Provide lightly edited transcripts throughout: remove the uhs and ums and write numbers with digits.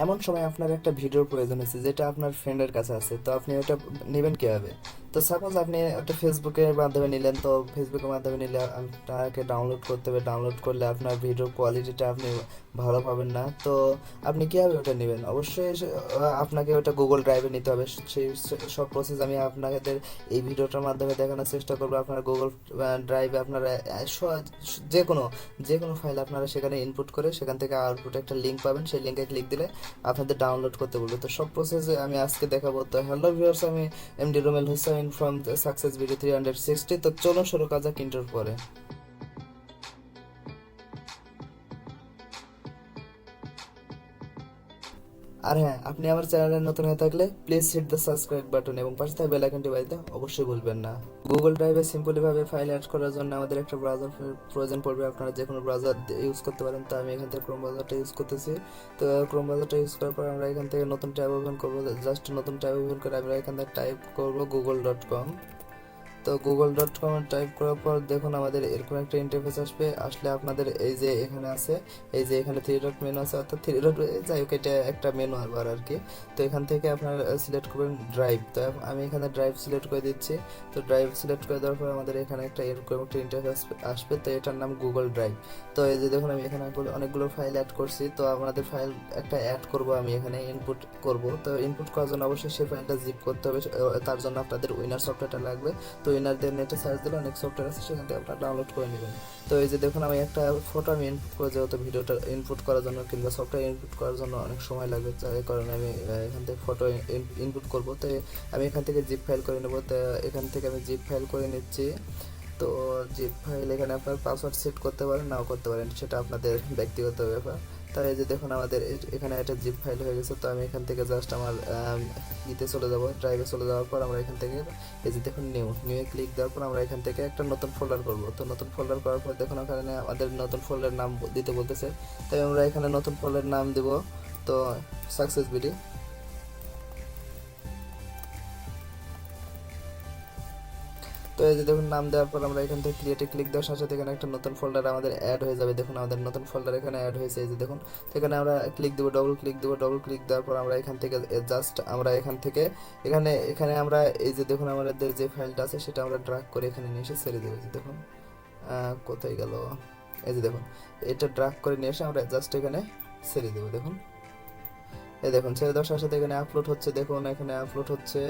এমন সময় আপনার একটা ভিডিওর প্রয়োজন হচ্ছে যেটা আপনার ফ্রেন্ডের কাছে আছে, তো আপনি ওটা নেবেন কীভাবে? তো সাপোজ আপনি একটা ফেসবুকের মাধ্যমে নিলেন, তো ফেসবুকের মাধ্যমে নিলে আপনাকে ডাউনলোড করতে হবে। ডাউনলোড করলে আপনার ভিডিওর কোয়ালিটিটা আপনি ভালো পাবেন না। তো আপনি কীভাবে ওটা নেবেন? অবশ্যই আপনাকে ওটা গুগল ড্রাইভে নিতে হবে। সেই সব প্রসেস আমি আপনাদের এই ভিডিওটার মাধ্যমে দেখানোর চেষ্টা করবো। আপনার গুগল ড্রাইভে আপনারা যে কোনো যে কোনো ফাইল আপনারা সেখানে ইনপুট করে সেখান থেকে আউটপুটে একটা লিঙ্ক পাবেন। সেই লিঙ্কে ক্লিক দিলে আপনাদের ডাউনলোড করতে বলবে। তো সব প্রসেসে আমি আজকে দেখাবো। তো হ্যালো ভিউয়ার্স, আমি MD Rumel Hussain from Success BD 360। তো চলুন শুরু করা যাক ইন্টার পরে। আর হ্যাঁ, আপনি আমার চ্যানেলে নতুন হয়ে থাকলে please hit the subscribe button এবং পাশে থাকা বেল আইকনটি বাজিয়ে দিতে অবশ্যই ভুলবেন না। গুগল ড্রাইভে সিম্পলিভাবে ফাইল অ্যাড করার জন্য আমাদের একটা ব্রাউজার প্রয়োজন পড়বে। আপনারা যে কোনো ব্রাউজার ইউজ করতে পারেন। তো আমি এখান থেকে ক্রোম ব্রাউজারটা ইউজ করতেছি। তো ক্রোম ব্রাউজারটা ইউজ করার পর আমরা এখান থেকে নতুন ট্যাব ওপেন করবো। জাস্ট নতুন ট্যাব ওপেন করে আমরা এখান থেকে টাইপ করবো google.com। তো google.com টাইপ করার পর দেখুন আমাদের এরকম একটা ইন্টারফেস আসলে আপনাদের এই যে এখানে আছে, এই যে এখানে থ্রি ডট মেনু আছে, অর্থাৎ থ্রি ডট, যাই হোক এটা একটা মেনু আর কি। তো এখান থেকে আপনারা সিলেক্ট করবেন ড্রাইভ। তো আমি এখানে ড্রাইভ সিলেক্ট করে দিচ্ছি। তো ড্রাইভ সিলেক্ট করে দেওয়ার পর আমাদের এখানে একটা এরকম একটা ইন্টারফেস আসবে। তো এটার নাম গুগল ড্রাইভ। তো এই যে দেখুন আমি এখানে অনেকগুলো ফাইল অ্যাড করছি। তো আমাদের ফাইল একটা অ্যাড করব, আমি এখানে ইনপুট করব। তো ইনপুট করার জন্য অবশ্যই সেই ফাইলটা জিপ করতে হবে। তার জন্য আপনাদের উইনার সফটওয়্যারটা লাগবে। তো উইনারদের নেটে সার্চ দিলে অনেক সফটওয়্যার আছে, সেখান থেকে আপনারা ডাউনলোড করে নেবেন। তো এই যে দেখুন আমি একটা ফটো আমি ইনপুট করে, যেহেতু ভিডিওটা ইনপুট করার জন্য কিংবা সফটওয়্যার ইনপুট করার জন্য অনেক সময় লাগবে, যার কারণে আমি এখান থেকে ফটো ইনপুট করব। তো আমি এখান থেকে জিপ ফাইল করে নেব। তো এখান থেকে আমি জিপ ফাইল করে নিচ্ছি। তো জিপ ফাইল এখানে আপনার পাসওয়ার্ড সেট করতে পারেন, নাও করতে পারেন, সেটা আপনাদের ব্যক্তিগত ব্যাপার। তাই এই যে দেখুন আমাদের এখানে একটা জিপ ফাইল হয়ে গেছে। তো আমি এখান থেকে জাস্ট আমার ইতে চলে যাব, ড্রাইভে চলে যাওয়ার পর আমরা এখান থেকে এই যে দেখুন নিউ ক্লিক দেওয়ার পর আমরা এখান থেকে একটা নতুন ফোল্ডার করব। তো নতুন ফোল্ডার করার পর দেখুন ওখানে আমাদের নতুন ফোল্ডার নাম দিতে বলতেছে। তাই আমরা এখানে নতুন ফোল্ডার নাম দেব, তো সাকসেস বিডি। তো এই যে দেখুন নাম দেওয়ার পর আমরা এখান থেকে ক্রিয়েটে ক্লিক দেওয়ার সাথে সাথে এখানে একটা নতুন ফোল্ডার আমাদের অ্যাড হয়ে যাবে। দেখুন আমাদের নতুন ফোল্ডার এখানে অ্যাড হয়েছে। এই যে দেখুন, এখানে আমরা ক্লিক দেবো, ডবল ক্লিক দেবো। ডবল ক্লিক দেওয়ার পর আমরা এখান থেকে জাস্ট আমরা এখান থেকে এখানে এখানে আমরা এই যে দেখুন আমাদের যে ফাইলটা আছে সেটা আমরা ড্র্যাগ করে এখানে নিয়ে এসে ছেড়ে দেবো। দেখুন কোথায় গেল, এই যে দেখুন এটা ড্র্যাগ করে নিয়ে এসে আমরা জাস্ট এখানে ছেড়ে দেবো। দেখুন এই দেখুন ছেড়ে দেওয়ার সাথে সাথে এখানে আপলোড হচ্ছে। দেখুন এখানে আপলোড হচ্ছে।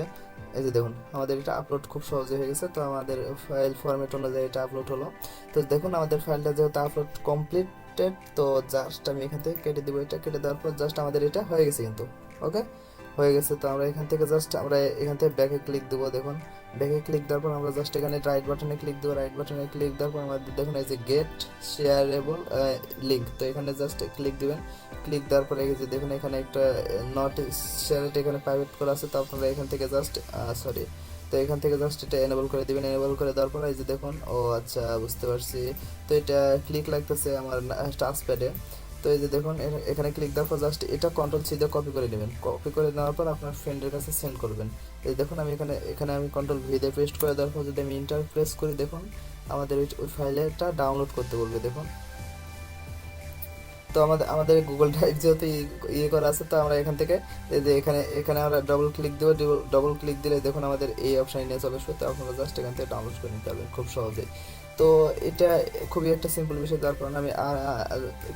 এই যে দেখুন আমাদের এটা আপলোড খুব সহজে হয়ে গেছে। তো আমাদের ফাইল ফরম্যাট অনুযায়ী এটা আপলোড হলো। তো দেখুন আমাদের ফাইলটা যেহেতু আপলোড কমপ্লিটেড, তো জাস্ট আমি এখান থেকে কেটে দিব। এটা কেটে দেওয়ার পর জাস্ট আমাদের এটা হয়ে গেছে কিন্তু। ওকে, হয়ে গেছে। তো আমরা এখান থেকে জাস্ট আমরা এখান থেকে ব্যাকে ক্লিক দেবো। দেখুন ব্যাকে ক্লিক দেওয়ার পর আমরা জাস্ট এখানে রাইট বাটনে ক্লিক দেবো। রাইট বাটনে ক্লিক দেওয়ার পর আমাদের দেখুন এই যে গেট শেয়ারেবল লিঙ্ক, তো এখানে জাস্ট ক্লিক দিবেন। ক্লিক দেওয়ার পরে এই যে দেখুন এখানে একটা নট শেয়ারেট এখানে প্রাইভেট করা আছে। তো আপনারা এখান থেকে জাস্ট সরি, তো এখান থেকে জাস্ট এটা এনেবল করে দিবেন। এনেবল করে দেওয়ার পর এই যে দেখুন, ও আচ্ছা বুঝতে পারছি। তো এটা ক্লিক লাগতেছে আমার টাচ প্যাডে। তো এই যে দেখুন এখানে ক্লিক দেওয়ার পর জাস্ট এটা কন্ট্রোল সি দিয়ে কপি করে নেবেন। কপি করে নেওয়ার পর আপনার ফ্রেন্ডের কাছে সেন্ড করবেন। এই দেখুন আমি এখানে আমি কন্ট্রোল ভি দিয়ে পেস্ট করে দেওয়ার পর যদি আমি ইন্টার প্রেস করি, দেখুন আমাদের ওই ফাইলটা ডাউনলোড করতে বলবে। দেখুন তো আমাদের গুগল ড্রাইভ যেহেতু ইয়ে করা আছে, তো আমরা এখান থেকে এই যে এখানে এখানে আমরা ডবল ক্লিক দেবো। ডবল ক্লিক দিলে দেখুন আমাদের এই অপশানে নিয়ে চলে আসবে। তো আপনারা জাস্ট এখান থেকে ডাউনলোড করে নিতে পারবেন খুব সহজেই। তো এটা খুবই একটা সিম্পল বিষয়, যার কারণে আমি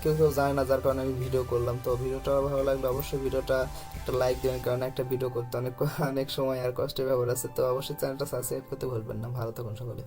কেউ জানে না, যার কারণে আমি ভিডিও করলাম। তো ভিডিওটা ভালো লাগলে অবশ্যই ভিডিওটা একটা লাইক দেবেন, কারণ একটা ভিডিও করতে অনেক অনেক সময় আর কষ্টের ব্যাপার আছে। তো অবশ্যই চ্যানেলটা সাবস্ক্রাইব করতে ভুলবেন না। ভালো থাকুন সকলে।